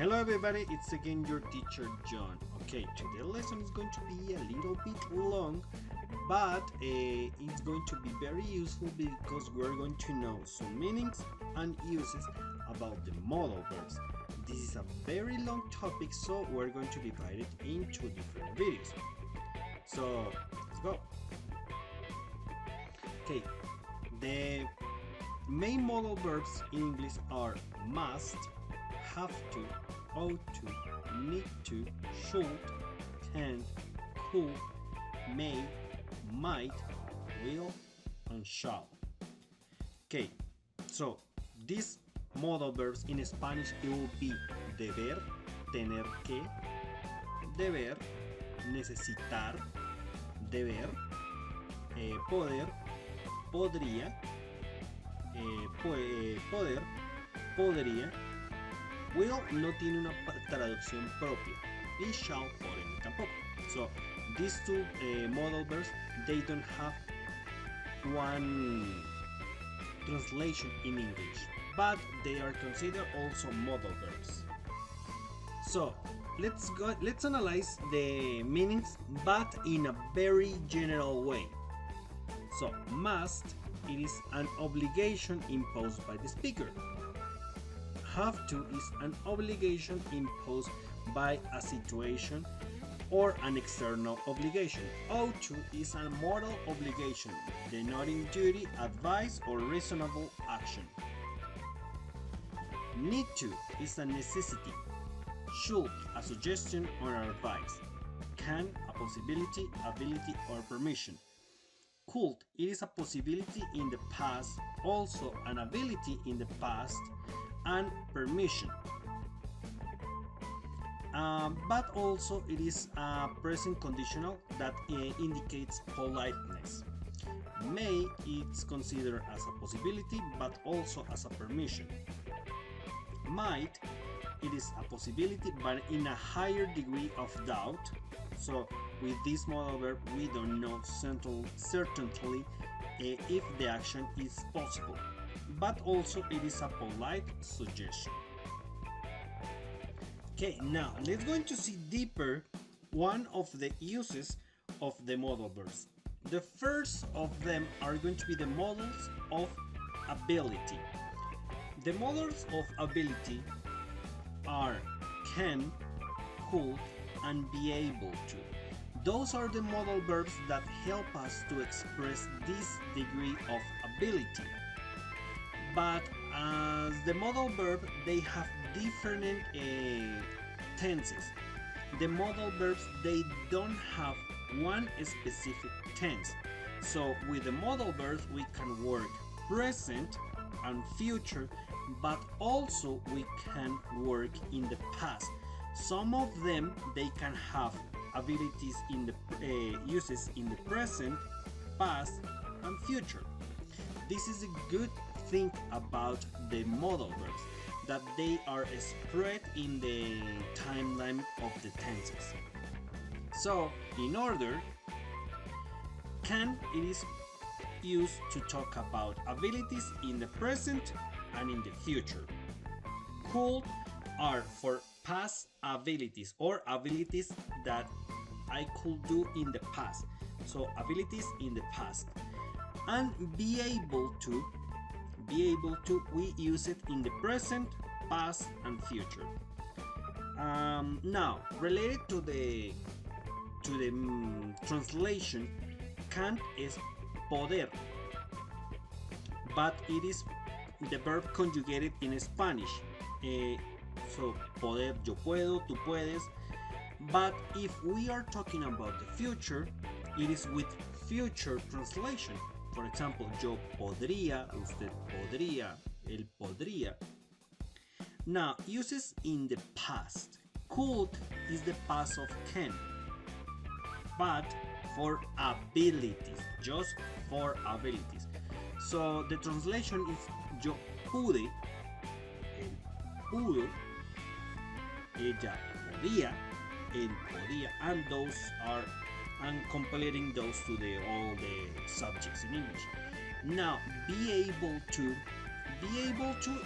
Hello everybody, it's again your teacher John. Okay, today's lesson is going to be a little bit long, but it's going to be very useful because we're going to know some meanings and uses about the modal verbs. This is a very long topic, so we're going to divide it into different videos. So let's go. Okay, the main modal verbs in English are must, have to, ought to, need to, should, can, could, may, might, will, and shall. Okay, so these modal verbs in Spanish it will be deber, tener que, deber, necesitar, deber, poder, podría, poder, podría. Will no tiene una traducción propia y shall por ende tampoco. So these two modal verbs, they don't have one translation in English, but they are considered also modal verbs. So let's analyze the meanings, but in a very general way. So must, it is an obligation imposed by the speaker. Have to is an obligation imposed by a situation or an external obligation. Ought to is a moral obligation denoting duty, advice, or reasonable action. Need to is a necessity. Should, a suggestion or advice. Can, a possibility, ability, or permission. Could, it is a possibility in the past, also an ability in the past, and permission. But also it is a present conditional that indicates politeness. May, it's considered as a possibility but also as a permission. Might, it is a possibility but in a higher degree of doubt. So with this modal verb we don't know certainly if the action is possible, but also it is a polite suggestion. Okay, now let's going to see deeper one of the uses of the modal verbs. The first of them are going to be the modals of ability. The modals of ability are can, could, and be able to. Those are the modal verbs that help us to express this degree of ability. But as the modal verb, they have different tenses. The modal verbs, they don't have one specific tense. So with the modal verbs, we can work present and future, but also we can work in the past. Some of them, they can have abilities in the uses in the present, past, and future. This is a good thing about the modal verbs, that they are spread in the timeline of the tenses. So in order, can, it is used to talk about abilities in the present and in the future. Could are for past abilities or abilities that I could do in the past. So abilities in the past. And be able to, we use it in the present, past, and future. Now related to the translation, can is poder, but it is the verb conjugated in Spanish. So poder, yo puedo, tú puedes. But if we are talking about the future, it is with future translation. For example, yo podría, usted podría, él podría. Now, uses in the past. Could is the past of can, but for abilities, just for abilities. So the translation is yo pude, él pudo, ella podía, él podía, and those are and completing those to all the subjects in English. Now, be able to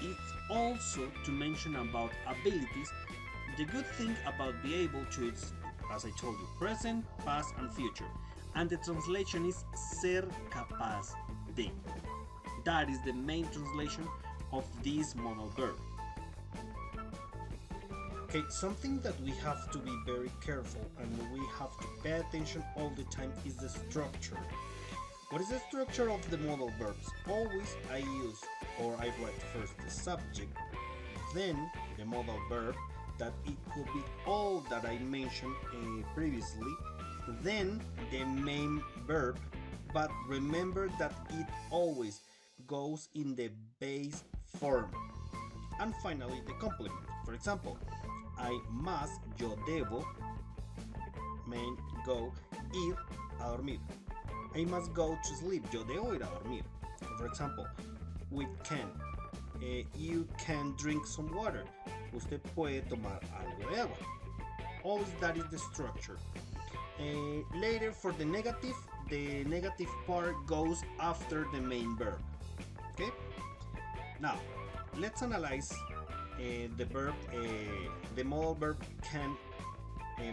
is also to mention about abilities, The good thing about be able to is, as I told you, present, past, and future. And the translation is ser capaz de. That is the main translation of this modal verb. Okay, something that we have to be very careful and we have to pay attention all the time is the structure. What is the structure of the modal verbs? Always I use or I write first the subject, then the modal verb, that it could be all that I mentioned previously, then the main verb, but remember that it always goes in the base form, and finally the complement. For example, I must, yo debo, main, go, ir a dormir. I must go to sleep, yo debo ir a dormir. For example, we can, you can drink some water, usted puede tomar algo de agua. Always that is the structure. Later for the negative part goes after the main verb. Okay? Now, let's analyze the verb, the modal verb can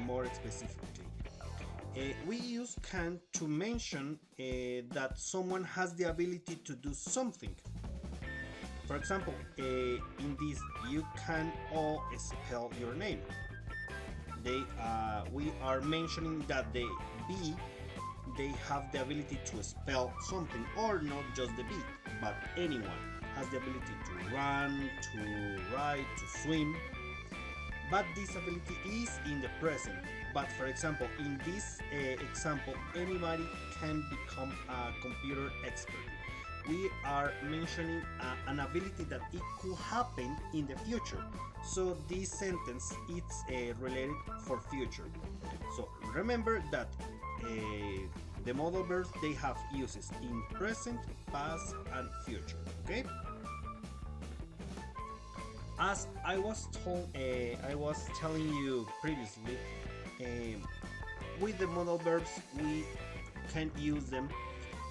more specifically. We use can to mention that someone has the ability to do something. For example, in this, you can all spell your name. We are mentioning that the B, they have the ability to spell something, or not just the B, but anyone has the ability to run, to ride, to swim. But this ability is in the present. But for example, in this example, anybody can become a computer expert. We are mentioning an ability that it could happen in the future. So this sentence is related for future. So remember that the modal verbs, they have uses in present, past, and future. Okay. As I was telling you previously, with the modal verbs we can use them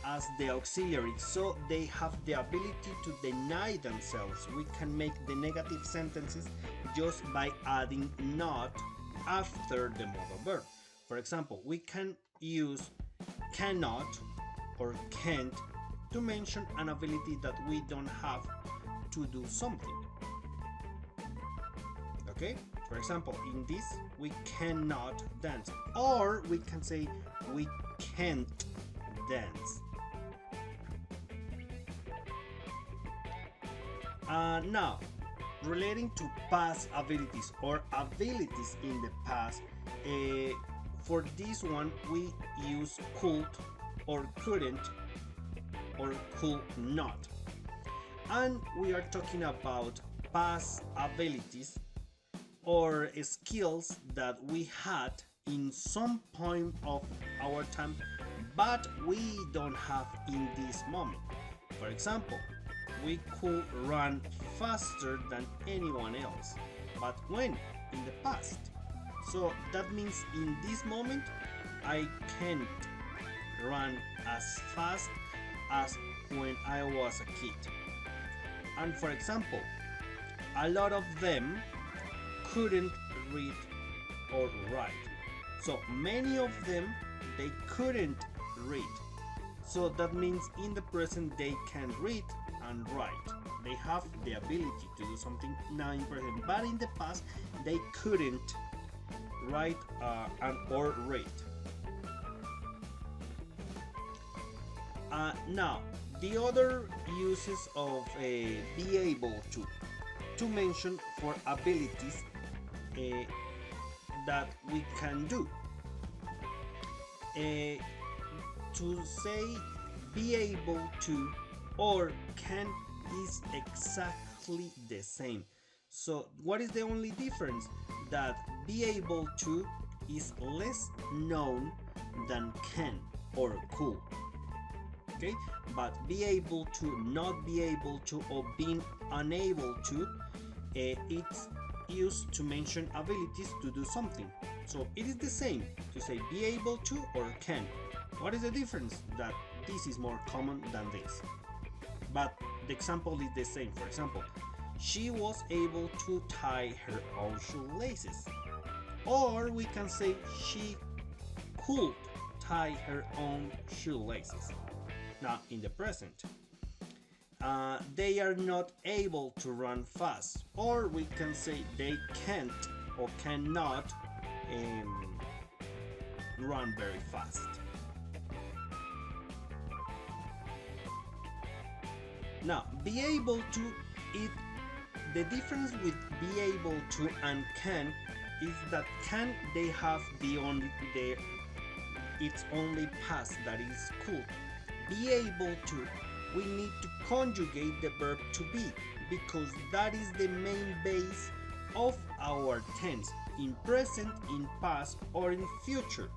as the auxiliary, so they have the ability to deny themselves. We can make the negative sentences just by adding not after the modal verb. For example, we can use cannot or can't to mention an ability that we don't have to do something. Okay? For example, in this, we cannot dance, or we can say we can't dance. Now, relating to past abilities or abilities in the past, for this one we use could or couldn't or could not. And we are talking about past abilities or skills that we had in some point of our time, but we don't have in this moment. For example, we could run faster than anyone else, but when? In the past. So that means in this moment I can't run as fast as when I was a kid. And for example, a lot of them couldn't read or write. So many of them, they couldn't read. So that means in the present they can read and write. They have the ability to do something now in present, but in the past they couldn't write and or read. Now, the other uses of be able to mention for abilities that we can do. To say be able to or can is exactly the same. So what is the only difference? That be able to is less known than can or could. Okay, but be able to, not be able to, or being unable to, it's used to mention abilities to do something. So it is the same to say be able to or can. What is the difference? That this is more common than this, but the example is the same. For example, she was able to tie her own shoelaces. Or we can say she could tie her own shoelaces. Now, in the present, they are not able to run fast, or we can say they can't or cannot run very fast. Now, be able to, the difference with be able to and can is that can, they have its only past, that is could. Be able to, we need to conjugate the verb to be, because that is the main base of our tense, in present, in past, or in future.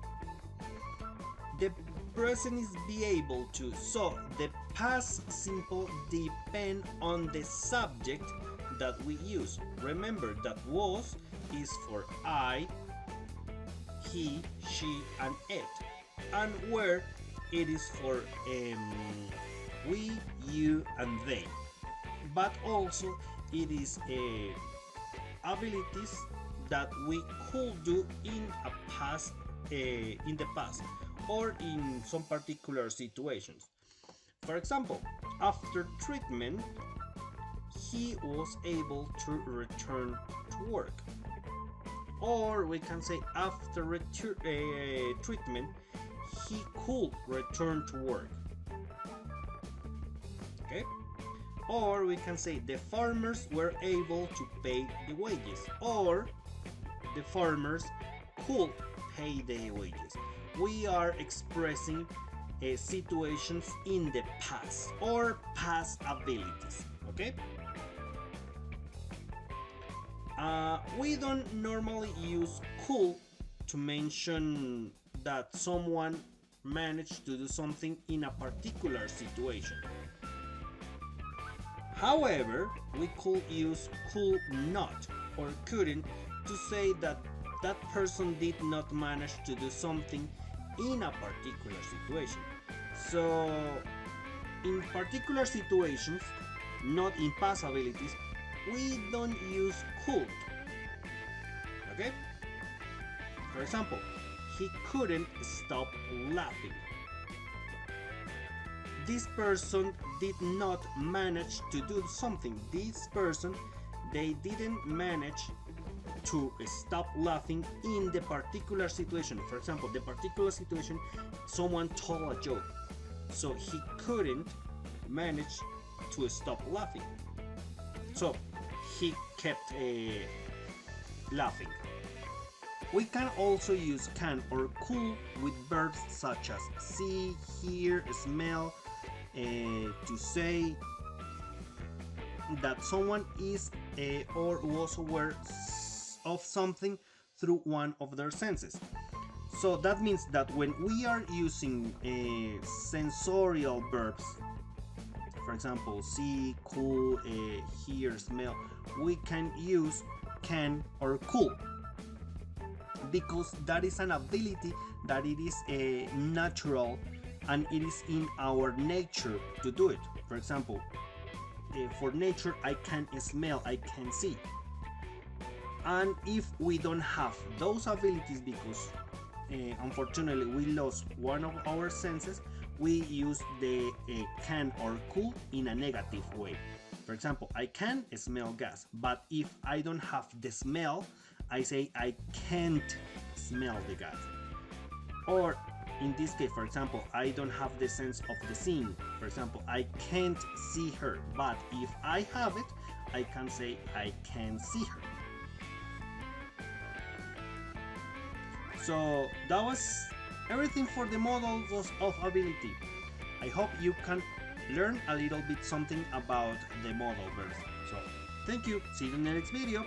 The present is be able to, so the past simple depend on the subject that we use. Remember that was is for I, he, she, and it, and where it is for we, you, and they. But also it is abilities that we could do in the past or in some particular situations. For example, after treatment, he was able to return to work. Or we can say after treatment, he could return to work. Okay? Or we can say the farmers were able to pay the wages, or the farmers could pay the wages. We are expressing situations in the past or past abilities. Okay? We don't normally use could to mention that someone managed to do something in a particular situation. However, we could use could not or couldn't to say that that person did not manage to do something in a particular situation. So, in particular situations, not in past abilities, we don't use could. Okay? For example, he couldn't stop laughing. This person did not manage to do something. This person, they didn't manage to stop laughing in the particular situation. For example, the particular situation, someone told a joke, so he couldn't manage to stop laughing. So he kept laughing. We can also use can or could with verbs such as see, hear, smell, to say that someone is or was aware of something through one of their senses. So that means that when we are using sensorial verbs, for example, see, could, hear, smell, we can use can or could, because that is an ability that it is natural and it is in our nature to do it. For example, for nature, I can smell, I can see. And if we don't have those abilities because unfortunately we lost one of our senses, we use the can or could in a negative way. For example, I can smell gas, but if I don't have the smell, I say I can't smell the gas. Or in this case, for example, I don't have the sense of the seeing. For example, I can't see her, but if I have it, I can say I can see her. So that was everything for the modals of ability. I hope you can learn a little bit something about the modal verbs. So thank you, see you in the next video.